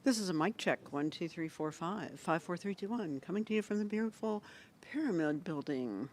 This is a mic check. 1, 2, 3, 4, 5. 5, 4, 3, 2, 1. Coming to you from the beautiful Pyramid Building.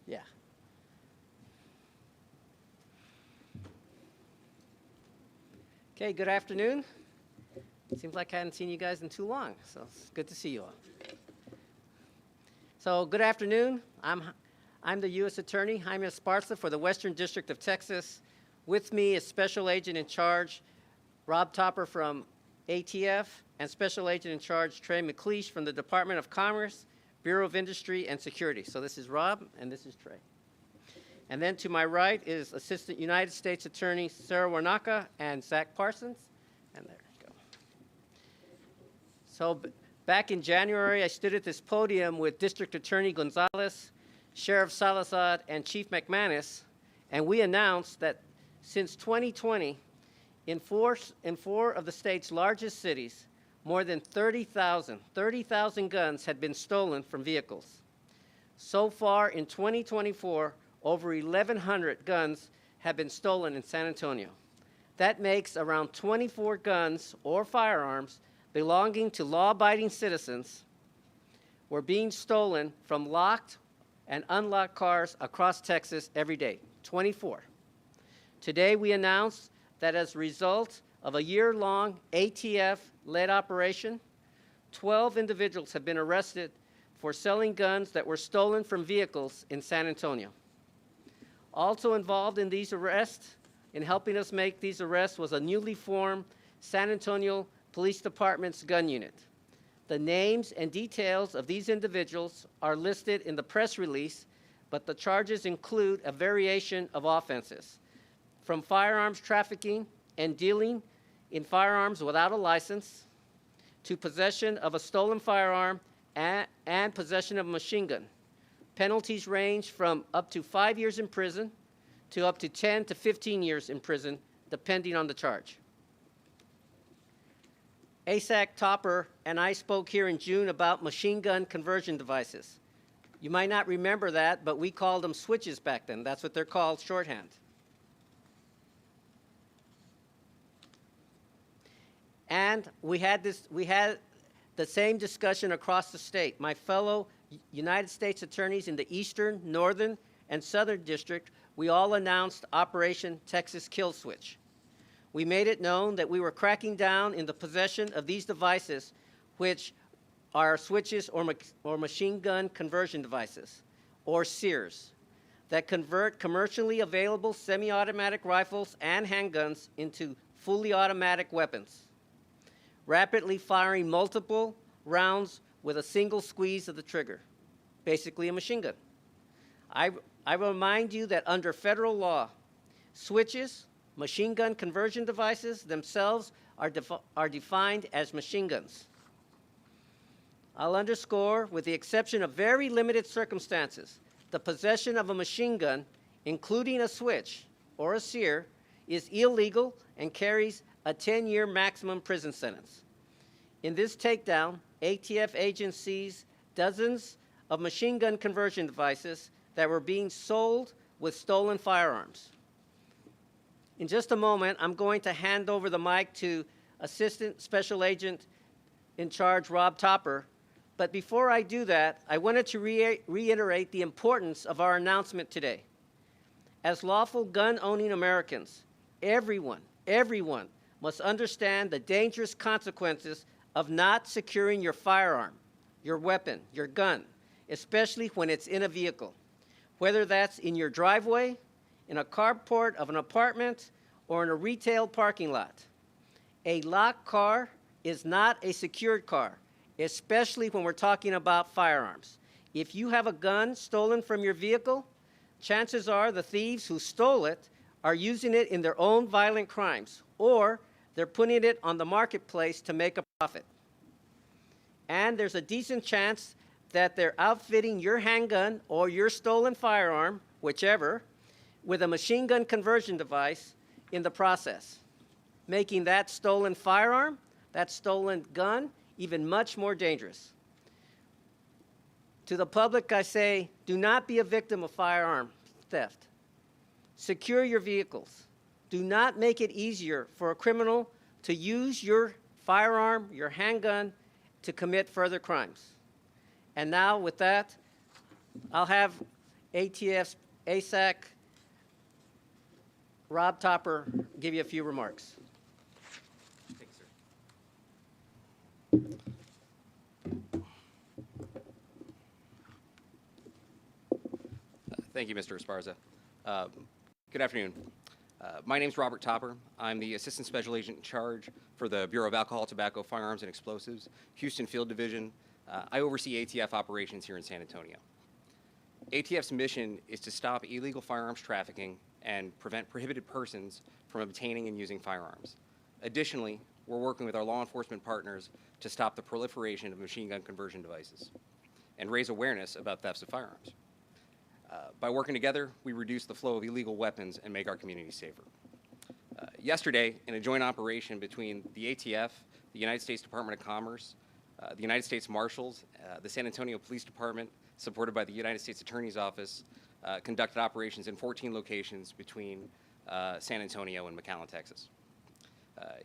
Yeah. Okay, good afternoon. Seems like I hadn't seen you guys in too long, so it's good to see you all. So, good afternoon. I'm the U.S. Attorney, Jaime Esparza, for the Western District of Texas. With me is Special Agent in Charge Rob Topper from ATF and Special Agent in Charge Trey McLeish from the Department of Commerce, Bureau of Industry and Security. So this is Rob, and this is Trey. And then to my right is Assistant United States Attorney Sarah Warnaka and Zach Parsons. And there you go. So back in January, I stood at this podium with District Attorney Gonzalez, Sheriff Salazar, and Chief McManus, and we announced that since 2020, in four of the state's largest cities, more than 30,000 guns had been stolen from vehicles. So far in 2024, over 1,100 guns have been stolen in San Antonio. That makes around 24 guns or firearms belonging to law-abiding citizens were being stolen from locked and unlocked cars across Texas every day, 24. Today we announced that as a result of a year-long ATF-led operation, 12 individuals have been arrested for selling guns that were stolen from vehicles in San Antonio. Also involved in these arrests, in helping us make these arrests, was a newly formed San Antonio Police Department's gun unit. The names and details of these individuals are listed in the press release, but the charges include a variation of offenses, from firearms trafficking and dealing in firearms without a license, to possession of a stolen firearm and possession of a machine gun. Penalties range from up to 5 years in prison to up to 10 to 15 years in prison, depending on the charge. ASAC Topper and I spoke here in June about machine gun conversion devices. You might not remember that, but we called them switches back then. That's what they're called, shorthand. And we had the same discussion across the state. My fellow United States attorneys in the Eastern, Northern, and Southern District, we all announced Operation Texas Kill Switch. We made it known that we were cracking down in the possession of these devices, which are switches or machine gun conversion devices, or SEERs, that convert commercially available semi-automatic rifles and handguns into fully automatic weapons, rapidly firing multiple rounds with a single squeeze of the trigger, basically a machine gun. I remind you that under federal law, switches, machine gun conversion devices themselves are defined as machine guns. I'll underscore, with the exception of very limited circumstances, the possession of a machine gun, including a switch or a SEER, is illegal and carries a 10-year maximum prison sentence. In this takedown, ATF agents seized dozens of machine gun conversion devices that were being sold with stolen firearms. In just a moment, I'm going to hand over the mic to Assistant Special Agent in Charge Rob Topper. But before I do that, I wanted to reiterate the importance of our announcement today. As lawful gun-owning Americans, everyone must understand the dangerous consequences of not securing your firearm, your weapon, your gun, especially when it's in a vehicle, whether that's in your driveway, in a carport of an apartment, or in a retail parking lot. A locked car is not a secured car, especially when we're talking about firearms. If you have a gun stolen from your vehicle, chances are the thieves who stole it are using it in their own violent crimes, or they're putting it on the marketplace to make a profit. And there's a decent chance that they're outfitting your handgun or your stolen firearm, whichever, with a machine gun conversion device in the process, making that stolen firearm, that stolen gun, even much more dangerous. To the public, I say, do not be a victim of firearm theft. Secure your vehicles. Do not make it easier for a criminal to use your firearm, your handgun, to commit further crimes. And now, with that, I'll have ATF's ASAC Rob Topper give you a few remarks. Thank you, sir. Thank you, Mr. Esparza. Good afternoon. My name is Robert Topper. I'm the Assistant Special Agent in charge for the Bureau of Alcohol, Tobacco, Firearms, and Explosives, Houston Field Division. I oversee ATF operations here in San Antonio. ATF's mission is to stop illegal firearms trafficking and prevent prohibited persons from obtaining and using firearms. Additionally, we're working with our law enforcement partners to stop the proliferation of machine gun conversion devices and raise awareness about thefts of firearms. By working together, we reduce the flow of illegal weapons and make our communities safer. Yesterday, in a joint operation between the ATF, the United States Department of Commerce, the United States Marshals, the San Antonio Police Department, supported by the United States Attorney's Office, conducted operations in 14 locations between San Antonio and McAllen, Texas.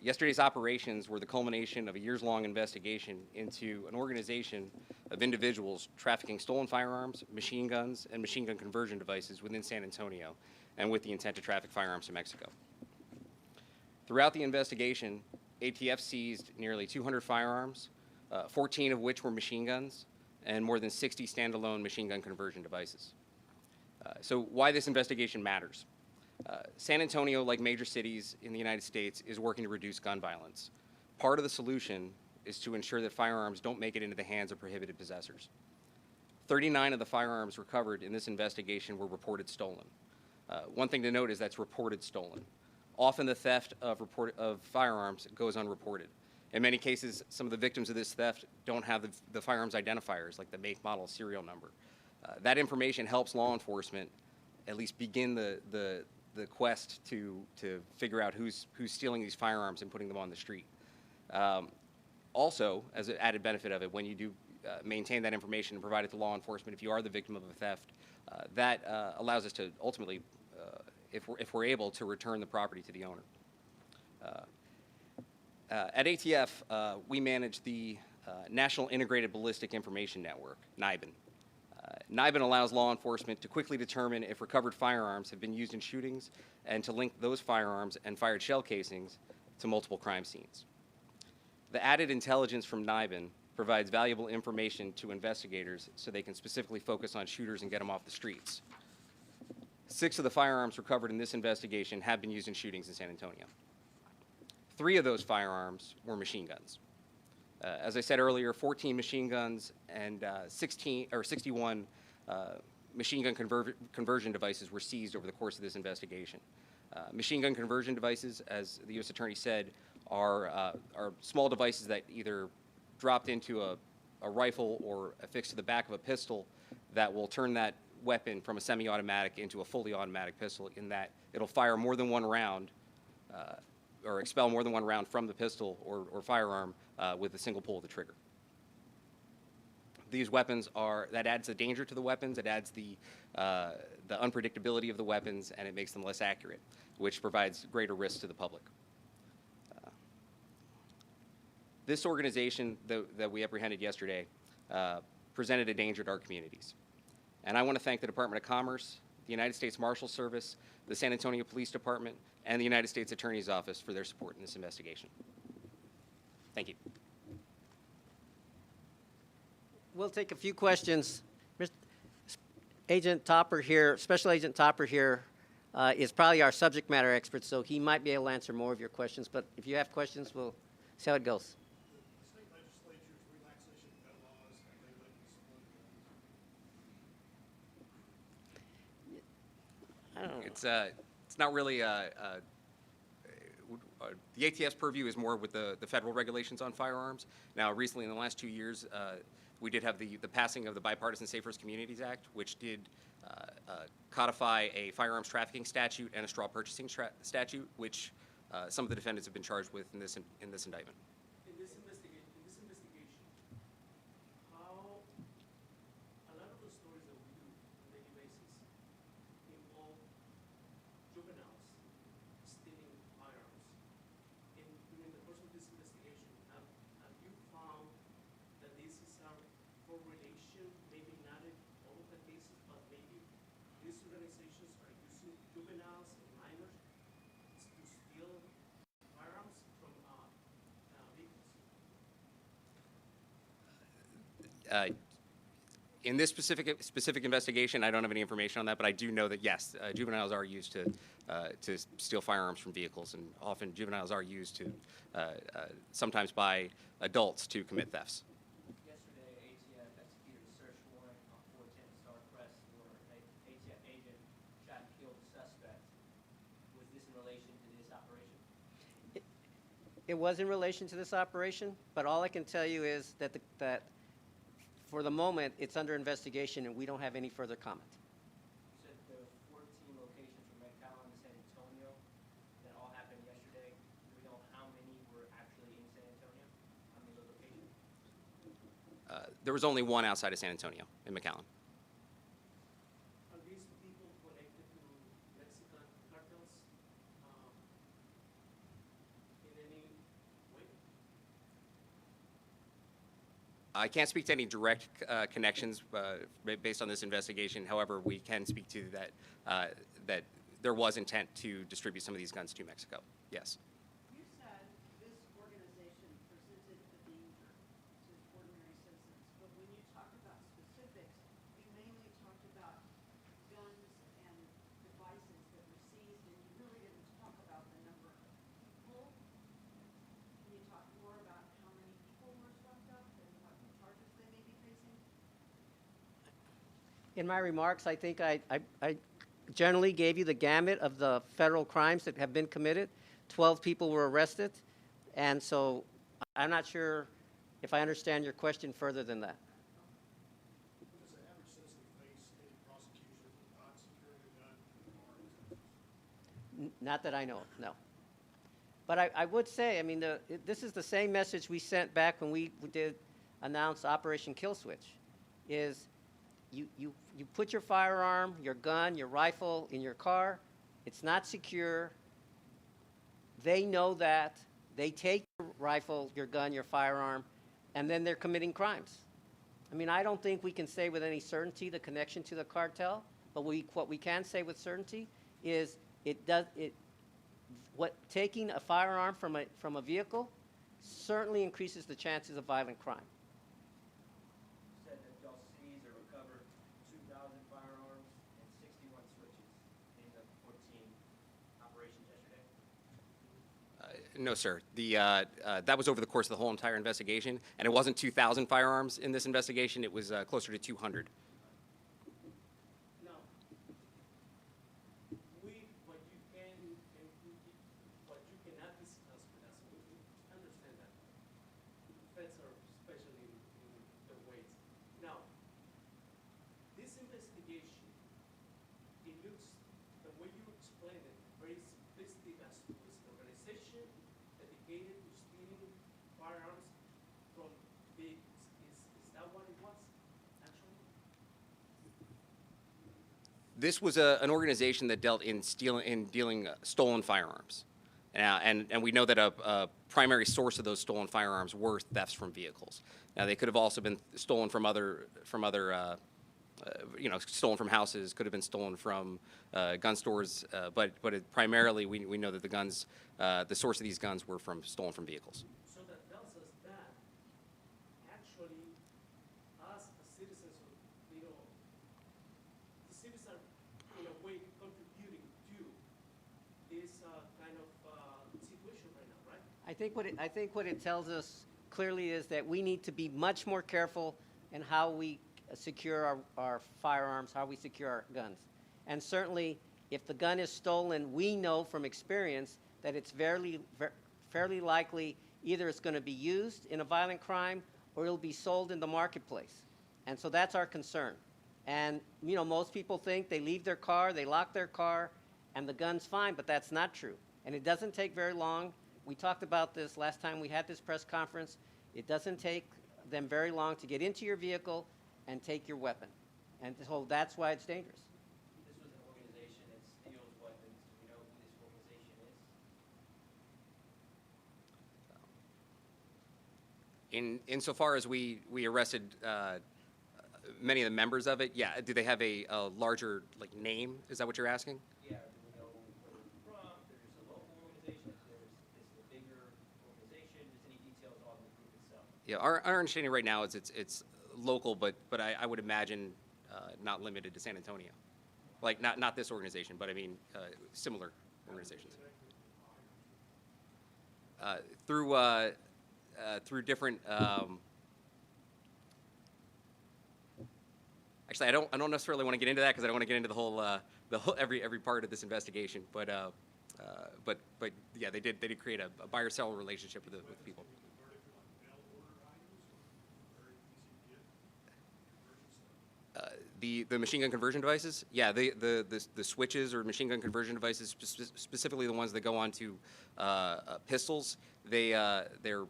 Yesterday's operations were the culmination of a years-long investigation into an organization of individuals trafficking stolen firearms, machine guns, and machine gun conversion devices within San Antonio, and with the intent to traffic firearms to Mexico. Throughout the investigation, ATF seized nearly 200 firearms, 14 of which were machine guns, and more than 60 standalone machine gun conversion devices. So why this investigation matters. San Antonio, like major cities in the United States, is working to reduce gun violence. Part of the solution is to ensure that firearms don't make it into the hands of prohibited possessors. 39 of the firearms recovered in this investigation were reported stolen. One thing to note is that's reported stolen. Often the theft of firearms goes unreported. In many cases, some of the victims of this theft don't have the firearms identifiers, like the make, model, serial number. That information helps law enforcement at least begin the quest to figure out who's stealing these firearms and putting them on the street. Also, as an added benefit of it, when you do maintain that information and provide it to law enforcement, if you are the victim of a theft, that allows us to ultimately, if we're able, to return the property to the owner. At ATF, we manage the National Integrated Ballistic Information Network, NIBIN. NIBIN allows law enforcement to quickly determine if recovered firearms have been used in shootings and to link those firearms and fired shell casings to multiple crime scenes. The added intelligence from NIBIN provides valuable information to investigators so they can specifically focus on shooters and get them off the streets. 6 of the firearms recovered in this investigation have been used in shootings in San Antonio. 3 of those firearms were machine guns. As I said earlier, 14 machine guns and 61 machine gun conversion devices were seized over the course of this investigation. Machine gun conversion devices, as the U.S. Attorney said, are small devices that either dropped into a rifle or affixed to the back of a pistol that will turn that weapon from a semi-automatic into a fully automatic pistol, in that it'll fire more than one round or expel more than one round from the pistol or firearm with a single pull of the trigger. These weapons that adds the danger to the weapons, it adds the unpredictability of the weapons, and it makes them less accurate, which provides greater risk to the public. This organization that we apprehended yesterday presented a danger to our communities. And I want to thank the Department of Commerce, the United States Marshal Service, the San Antonio Police Department, and the United States Attorney's Office for their support in this investigation. Thank you. We'll take a few questions. Agent Topper here, Special Agent Topper here, is probably our subject matter expert, so he might be able to answer more of your questions. But if you have questions, we'll see how it goes. The state legislature's relaxation of gun laws, have they let you support guns? I don't know. It's not really the ATF's purview is more with the federal regulations on firearms. Now, recently, in the last 2 years, we did have the passing of the Bipartisan Safe First Communities Act, which did codify a firearms trafficking statute and a straw purchasing statute, which some of the defendants have been charged with in this indictment. In this investigation, how a lot of the stories that we do on a daily basis involve juveniles stealing firearms. During the course of this investigation, have you found that this is a correlation, maybe not in all of the cases, but maybe these organizations are using juveniles and minors to steal firearms from vehicles? In this specific investigation, I don't have any information on that, but I do know that yes, juveniles are used to steal firearms from vehicles, and often juveniles are used to sometimes by adults to commit thefts. Yesterday, ATF executed a search warrant on 410 Star Crest where an ATF agent shot and killed a suspect. Was this in relation to this operation? It was in relation to this operation, but all I can tell you is that that for the moment, it's under investigation, and we don't have any further comment. You said there were 14 locations from McAllen to San Antonio that all happened yesterday. Do we know how many were actually in San Antonio? There was only one outside of San Antonio, in McAllen. Are these people connected to Mexican cartels in any way? I can't speak to any direct connections based on this investigation. However, we can speak to that there was intent to distribute some of these guns to Mexico. Yes. You said this organization presented a danger to ordinary citizens, but when you talked about specifics, you mainly talked about guns and devices that were seized, and you really didn't talk about the number of people. Can you talk more about how many people were swept up and what charges they may be facing? In my remarks, I think I generally gave you the gamut of the federal crimes that have been committed. 12 people were arrested, and so I'm not sure if I understand your question further than that. Does the average citizen face any prosecution for not securing a gun in the car in Texas? Not that I know of, no. But I would say, I mean, this is the same message we sent back when we did announce Operation Kill Switch, is you put your firearm, your gun, your rifle in your car. It's not secure. They know that. They take your rifle, your gun, your firearm, and then they're committing crimes. I mean, I don't think we can say with any certainty the connection to the cartel, but what we can say with certainty is taking a firearm from a vehicle certainly increases the chances of violent crime. Said that y'all seized or recovered 2,000 firearms and 61 switches in the 14 operations yesterday. No, sir. That was over the course of the whole entire investigation, and it wasn't 2,000 firearms in this investigation. It was closer to 200. Now, what you can and what you cannot discuss with us, we understand that. Feds are especially in the ways. Now, this investigation, it looks, the way you explain it, very simplistic as to this organization dedicated to stealing firearms from vehicles. Is that what it was, actually? This was an organization that dealt in dealing stolen firearms, and we know that a primary source of those stolen firearms were thefts from vehicles. Now, they could have also been stolen from other stolen from houses, could have been stolen from gun stores, but primarily we know that the guns, the source of these guns were stolen from vehicles. So that tells us that actually us as citizens, the cities are in a way contributing to this kind of situation right now, right? I think what it tells us clearly is that we need to be much more careful in how we secure our firearms, how we secure our guns. And certainly, if the gun is stolen, we know from experience that it's fairly likely either it's going to be used in a violent crime or it'll be sold in the marketplace. And so that's our concern. And, most people think they leave their car, they lock their car, and the gun's fine, but that's not true. And it doesn't take very long. We talked about this last time we had this press conference. It doesn't take them very long to get into your vehicle and take your weapon. And so that's why it's dangerous. This was an organization that steals weapons. Do we know who this organization is? Insofar as we arrested many of the members of it, yeah. Do they have a larger name? Is that what you're asking? Yeah, do we know where they're from? If there's a local organization, if there's a bigger organization, just any details on the group itself? Yeah, our understanding right now is it's local, but I would imagine not limited to San Antonio. Not this organization, but I mean similar organizations. Through different. Actually, I don't necessarily want to get into that because I don't want to get into the whole every part of this investigation. But yeah, they did create a buyer-seller relationship with the people. The machine gun conversion devices, yeah, the switches or machine gun conversion devices, specifically the ones that go onto pistols, they're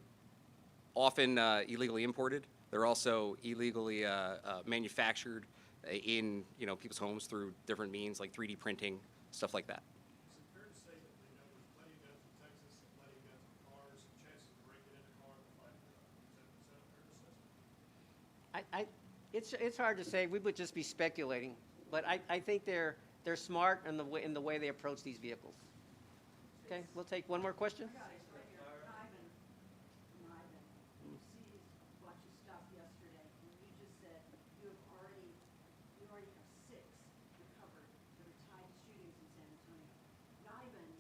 often illegally imported. They're also illegally manufactured in people's homes through different means like 3D printing, stuff like that. Is it fair to say that they know there's plenty of guns in Texas and plenty of guns in cars, and chances of breaking into a car to find a gun? Is that a fair assessment? It's hard to say. We would just be speculating, but I think they're smart in the way they approach these vehicles. Okay, we'll take one more question. I got it right here. Ivan, you seized a bunch of stuff yesterday, and you just said you already have 6 recovered that are tied to shootings in San Antonio. Ivan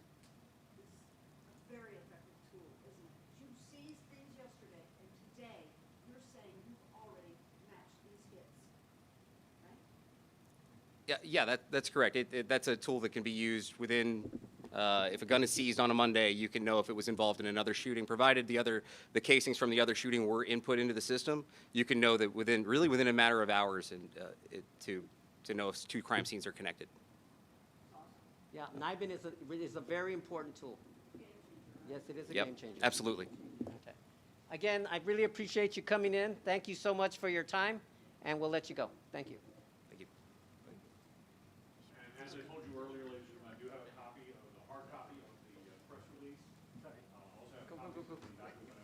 is a very effective tool, isn't it? You seized things yesterday, and today you're saying you've already matched these hits, right? Yeah, that's correct. That's a tool that can be used within. If a gun is seized on a Monday, you can know if it was involved in another shooting. Provided the casings from the other shooting were input into the system, you can know that within a matter of hours, and to know if 2 crime scenes are connected. Yeah, NIBIN is a very important tool. Yes, it is a Yep, game changer. absolutely. Okay. Again, I really appreciate you coming in. Thank you so much for your time, and we'll let you go. Thank you. Thank you. And as I told you earlier, ladies and gentlemen, I do have a copy of the hard copy of the press release. Sorry. Also have Go, go, copies go, of go. the document.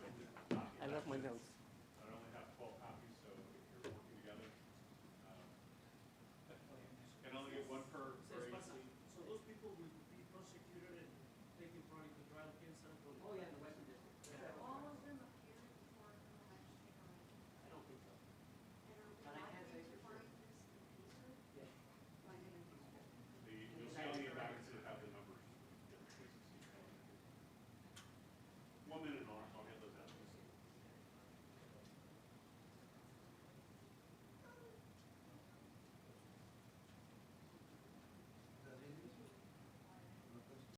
I left my notes. I only have 12 copies, so if you're working together, can only get one per agency. So those people will be prosecuted and taken probably to trial here in San Antonio? Oh, yeah, in the Western District. All of them appear before a criminal magistrate already. I don't think so. And are we But I can't likely say to for find this in Pacer? Yes. Find it in Pacer? You'll see on the indictments that have the numbers. 1 minute